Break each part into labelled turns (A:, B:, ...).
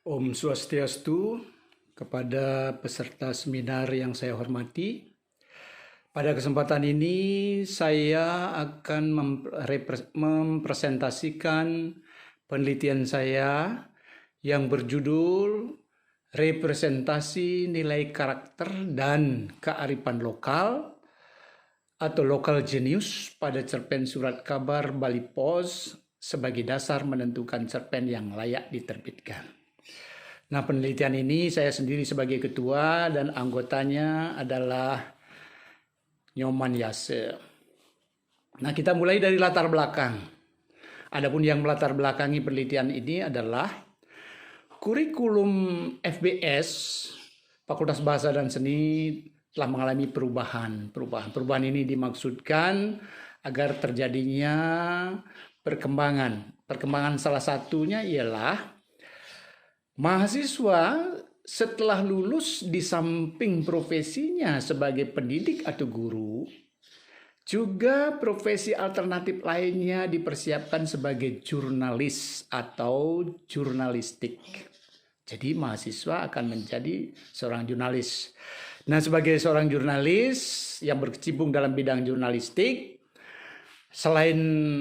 A: Om Swastiastu, kepada peserta seminar yang saya hormati. Pada kesempatan ini saya akan mempresentasikan penelitian saya yang berjudul Representasi Nilai Karakter dan Kearifan Lokal atau Local Genius pada cerpen surat kabar Bali Pos sebagai dasar menentukan cerpen yang layak diterbitkan. Nah, penelitian ini saya sendiri sebagai ketua dan anggotanya adalah Nyoman Yase. Nah, kita mulai dari latar belakang. Adapun yang melatar belakangi penelitian ini adalah kurikulum FBS Fakultas Bahasa dan Seni telah mengalami perubahan. Perubahan ini dimaksudkan agar terjadinya perkembangan. Perkembangan salah satunya ialah mahasiswa setelah lulus di samping profesinya sebagai pendidik atau guru, juga profesi alternatif lainnya dipersiapkan sebagai jurnalis atau jurnalistik. Jadi mahasiswa akan menjadi seorang jurnalis. Nah, sebagai seorang jurnalis yang berkecimpung dalam bidang jurnalistik, selain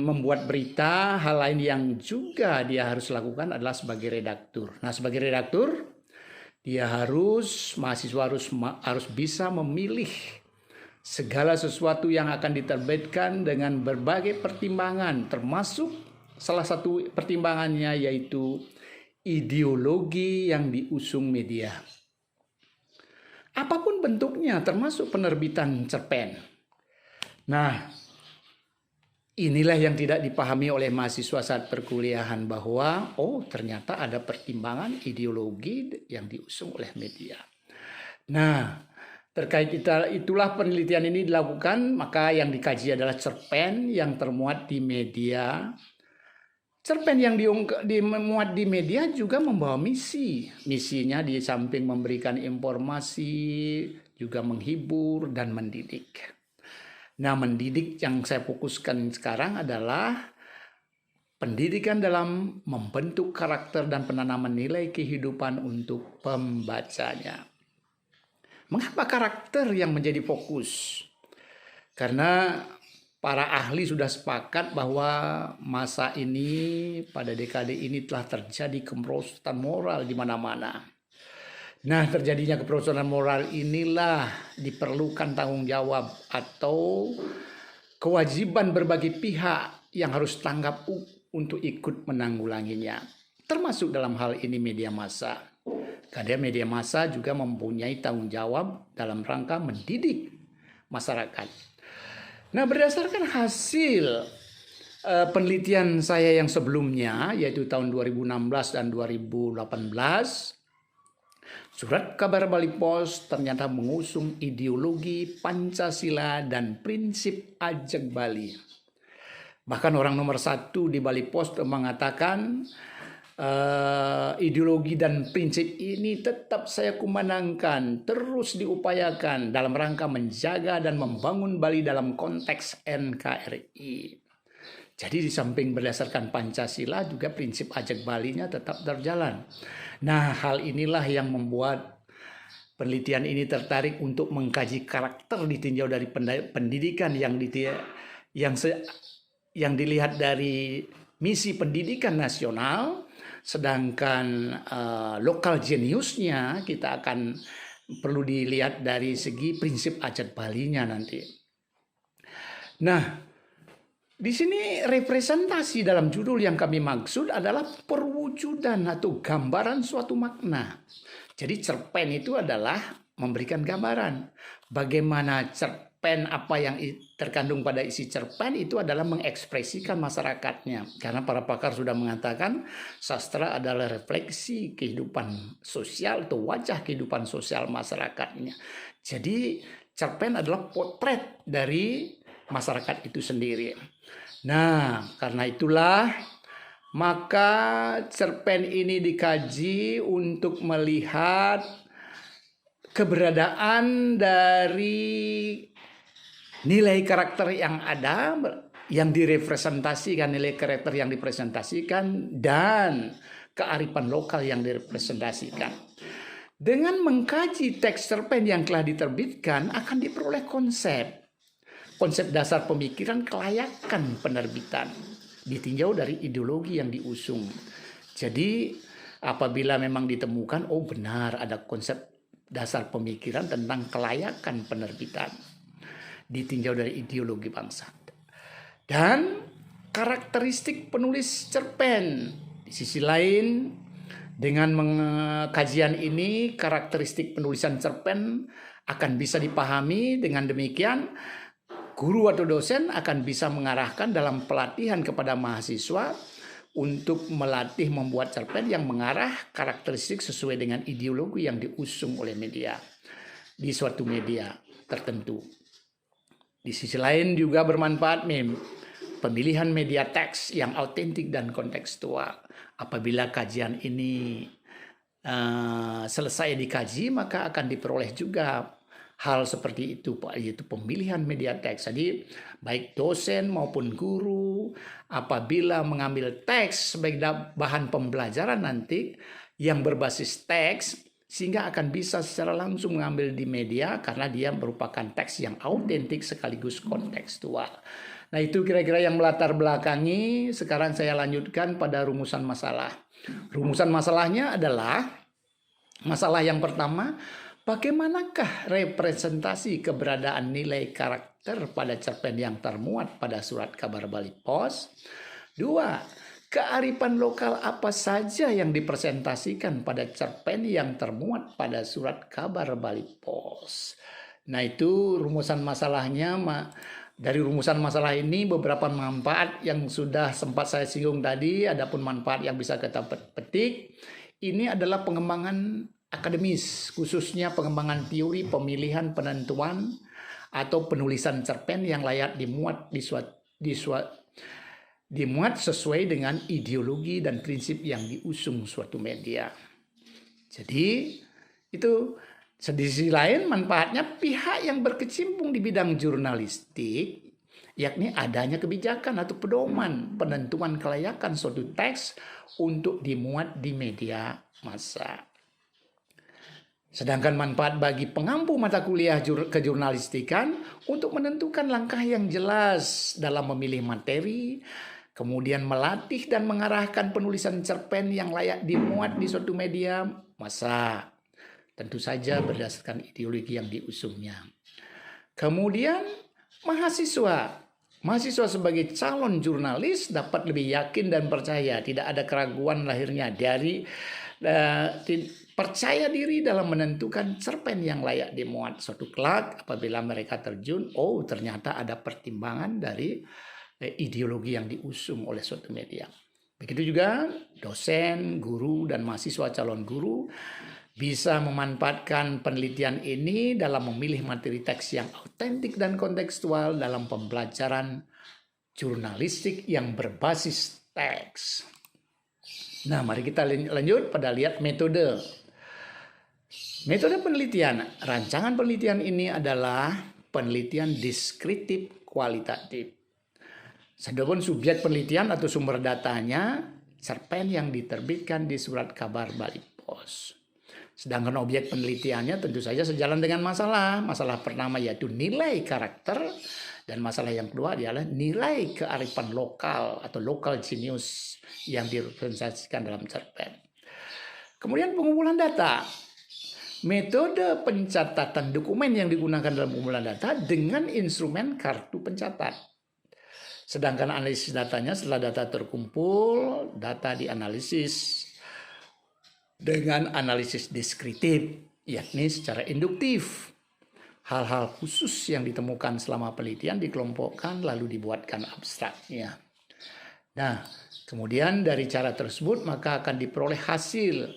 A: membuat berita, hal lain yang juga dia harus lakukan adalah sebagai redaktur. Nah, sebagai redaktur, mahasiswa harus bisa memilih segala sesuatu yang akan diterbitkan dengan berbagai pertimbangan, termasuk salah satu pertimbangannya yaitu ideologi yang diusung media. Apapun bentuknya, termasuk penerbitan cerpen. Nah, inilah yang tidak dipahami oleh mahasiswa saat perkuliahan, bahwa ternyata ada pertimbangan ideologi yang diusung oleh media. Nah, terkait itulah penelitian ini dilakukan, maka yang dikaji adalah cerpen yang termuat di media. Cerpen yang dimuat di media juga membawa misi. Misinya di samping memberikan informasi, juga menghibur dan mendidik. Nah, mendidik yang saya fokuskan sekarang adalah pendidikan dalam membentuk karakter dan penanaman nilai kehidupan untuk pembacanya. Mengapa karakter yang menjadi fokus? Karena para ahli sudah sepakat bahwa masa ini, pada dekade ini telah terjadi kemerosotan moral di mana-mana. Nah, terjadinya kemerosotan moral inilah diperlukan tanggung jawab atau kewajiban berbagai pihak yang harus tanggap untuk ikut menanggulanginya. Termasuk dalam hal ini media massa. Karena media massa juga mempunyai tanggung jawab dalam rangka mendidik masyarakat. Nah, berdasarkan hasil penelitian saya yang sebelumnya, yaitu tahun 2016 dan 2018, surat kabar Bali Pos ternyata mengusung ideologi Pancasila dan prinsip Ajak Bali. Bahkan orang nomor 1 di Bali Pos mengatakan, ideologi dan prinsip ini tetap saya kumandangkan, terus diupayakan dalam rangka menjaga dan membangun Bali dalam konteks NKRI. Jadi di samping berdasarkan Pancasila, juga prinsip Ajak Bali-nya tetap berjalan. Nah, hal inilah yang membuat penelitian ini tertarik untuk mengkaji karakter ditinjau dari pendidikan yang dilihat dari misi pendidikan nasional, sedangkan lokal geniusnya kita akan perlu dilihat dari segi prinsip Ajak Bali-nya nanti. Nah, di sini representasi dalam judul yang kami maksud adalah perwujudan atau gambaran suatu makna. Jadi cerpen itu adalah memberikan gambaran. Bagaimana cerpen, apa yang terkandung pada isi cerpen itu adalah mengekspresikan masyarakatnya. Karena para pakar sudah mengatakan sastra adalah refleksi kehidupan sosial atau wajah kehidupan sosial masyarakatnya. Jadi cerpen adalah potret dari masyarakat itu sendiri. Nah, karena itulah maka cerpen ini dikaji untuk melihat keberadaan dari nilai karakter yang ada, yang direpresentasikan, nilai karakter yang dipresentasikan, dan kearifan lokal yang direpresentasikan. Dengan mengkaji teks cerpen yang telah diterbitkan akan diperoleh konsep dasar pemikiran kelayakan penerbitan, ditinjau dari ideologi yang diusung. Jadi apabila memang ditemukan, oh benar ada konsep dasar pemikiran tentang kelayakan penerbitan, ditinjau dari ideologi bangsa. Dan karakteristik penulis cerpen. Di sisi lain, dengan kajian ini, karakteristik penulisan cerpen akan bisa dipahami. Dengan demikian, guru atau dosen akan bisa mengarahkan dalam pelatihan kepada mahasiswa untuk melatih membuat cerpen yang mengarah karakteristik sesuai dengan ideologi yang diusung oleh media di suatu media tertentu. Di sisi lain juga bermanfaat pemilihan media teks yang autentik dan kontekstual. Apabila kajian ini selesai dikaji, maka akan diperoleh juga hal seperti itu, yaitu pemilihan media teks. Jadi baik dosen maupun guru apabila mengambil teks sebagai bahan pembelajaran nanti yang berbasis teks, sehingga akan bisa secara langsung mengambil di media karena dia merupakan teks yang autentik sekaligus kontekstual. Nah, itu kira-kira yang melatar belakangi. Sekarang saya lanjutkan pada rumusan masalah. Rumusan masalahnya adalah masalah yang pertama, bagaimanakah representasi keberadaan nilai karakter pada cerpen yang termuat pada surat kabar Bali Pos? 2. Kearifan lokal apa saja yang dipresentasikan pada cerpen yang termuat pada surat kabar Bali Pos? Nah, itu rumusan masalahnya. Dari rumusan masalah ini beberapa manfaat yang sudah sempat saya singgung tadi, adapun manfaat yang bisa kita petik. Ini adalah pengembangan akademis, khususnya pengembangan teori pemilihan penentuan atau penulisan cerpen yang layak dimuat sesuai dengan ideologi dan prinsip yang diusung suatu media. Jadi itu. Di sisi lain, manfaatnya pihak yang berkecimpung di bidang jurnalistik, yakni adanya kebijakan atau pedoman penentuan kelayakan suatu teks untuk dimuat di media massa. Sedangkan manfaat bagi pengampu mata kuliah kejurnalistikan untuk menentukan langkah yang jelas dalam memilih materi, kemudian melatih dan mengarahkan penulisan cerpen yang layak dimuat di suatu media massa. Tentu saja berdasarkan ideologi yang diusungnya. Kemudian mahasiswa sebagai calon jurnalis dapat lebih yakin dan percaya, tidak ada keraguan lahirnya dari percaya diri dalam menentukan cerpen yang layak dimuat suatu kelak apabila mereka terjun, oh ternyata ada pertimbangan dari ideologi yang diusung oleh suatu media. Begitu juga dosen, guru, dan mahasiswa calon guru bisa memanfaatkan penelitian ini dalam memilih materi teks yang autentik dan kontekstual dalam pembelajaran jurnalistik yang berbasis teks. Nah, mari kita lanjut pada lihat metode. Metode penelitian. Rancangan penelitian ini adalah penelitian deskriptif kualitatif. Sedangkan subjek penelitian atau sumber datanya cerpen yang diterbitkan di surat kabar Bali Pos. Sedangkan objek penelitiannya tentu saja sejalan dengan masalah. Masalah pertama yaitu nilai karakter, dan masalah yang kedua adalah nilai kearifan lokal atau local genius yang direpresentasikan dalam cerpen. Kemudian pengumpulan data. Metode pencatatan dokumen yang digunakan dalam pengumpulan data dengan instrumen kartu pencatat. Sedangkan analisis datanya setelah data terkumpul, data dianalisis dengan analisis deskriptif, yakni secara induktif. Hal-hal khusus yang ditemukan selama penelitian dikelompokkan lalu dibuatkan abstraknya. Nah, kemudian dari cara tersebut maka akan diperoleh hasil.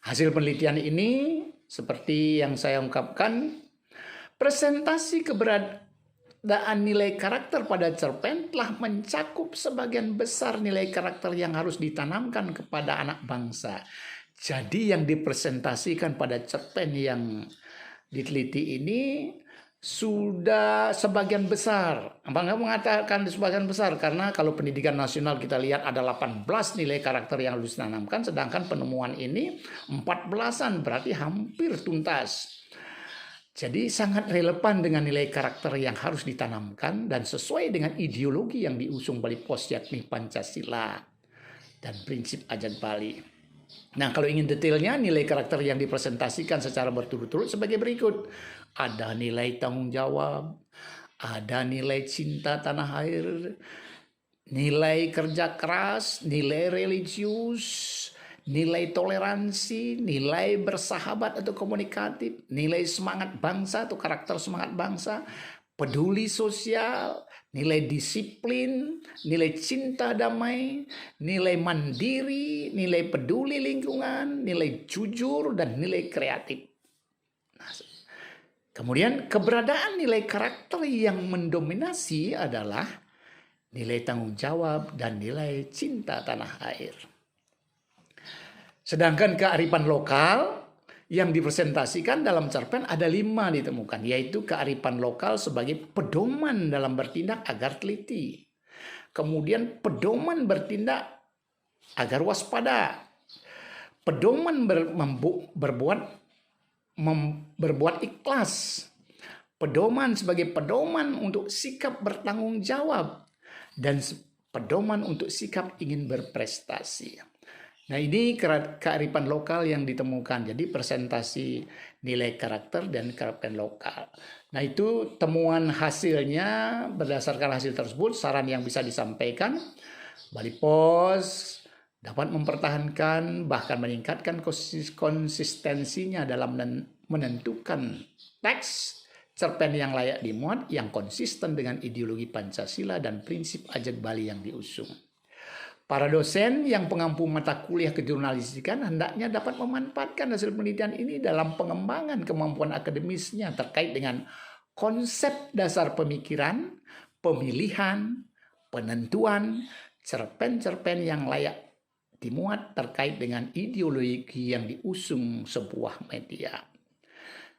A: Hasil penelitian ini seperti yang saya ungkapkan, presentasi keberadaan nilai karakter pada cerpen telah mencakup sebagian besar nilai karakter yang harus ditanamkan kepada anak bangsa. Jadi yang dipresentasikan pada cerpen yang diteliti ini sudah sebagian besar. Bangga mengatakan sebagian besar karena kalau pendidikan nasional kita lihat ada 18 nilai karakter yang harus ditanamkan, sedangkan penemuan ini 14-an, berarti hampir tuntas. Jadi sangat relevan dengan nilai karakter yang harus ditanamkan dan sesuai dengan ideologi yang diusung Bali Pos, yakni Pancasila dan prinsip Ajat Bali. Nah, kalau ingin detailnya, nilai karakter yang dipresentasikan secara berturut-turut sebagai berikut. Ada nilai tanggung jawab, ada nilai cinta tanah air, nilai kerja keras, nilai religius, nilai toleransi, nilai bersahabat atau komunikatif, nilai semangat bangsa atau karakter semangat bangsa, peduli sosial, nilai disiplin, nilai cinta damai, nilai mandiri, nilai peduli lingkungan, nilai jujur, dan nilai kreatif. Nah, kemudian keberadaan nilai karakter yang mendominasi adalah nilai tanggung jawab dan nilai cinta tanah air. Sedangkan kearifan lokal yang dipresentasikan dalam cerpen ada 5 ditemukan, yaitu kearifan lokal sebagai pedoman dalam bertindak agar teliti. Kemudian pedoman bertindak agar waspada. Pedoman berbuat ikhlas. Pedoman sebagai pedoman untuk sikap bertanggung jawab. Dan pedoman untuk sikap ingin berprestasi. Nah, ini kearifan lokal yang ditemukan. Jadi presentasi nilai karakter dan kearifan lokal. Nah, itu temuan hasilnya. Berdasarkan hasil tersebut, saran yang bisa disampaikan, Bali Pos dapat mempertahankan bahkan meningkatkan konsistensinya dalam menentukan teks cerpen yang layak dimuat, yang konsisten dengan ideologi Pancasila dan prinsip Ajat Bali yang diusung. Para dosen yang pengampu mata kuliah kejurnalistikan hendaknya dapat memanfaatkan hasil penelitian ini dalam pengembangan kemampuan akademisnya terkait dengan konsep dasar pemikiran, pemilihan, penentuan, cerpen-cerpen yang layak dimuat terkait dengan ideologi yang diusung sebuah media.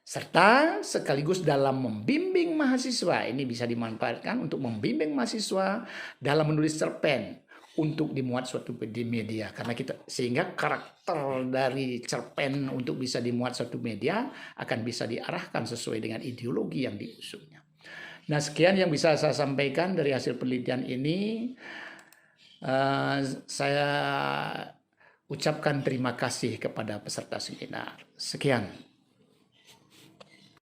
A: Serta sekaligus dalam membimbing mahasiswa, ini bisa dimanfaatkan untuk membimbing mahasiswa dalam menulis cerpen untuk dimuat suatu di media, karena sehingga karakter dari cerpen untuk bisa dimuat suatu media akan bisa diarahkan sesuai dengan ideologi yang diusungnya. Nah, sekian yang bisa saya sampaikan dari hasil penelitian ini. Saya ucapkan terima kasih kepada peserta seminar. Sekian.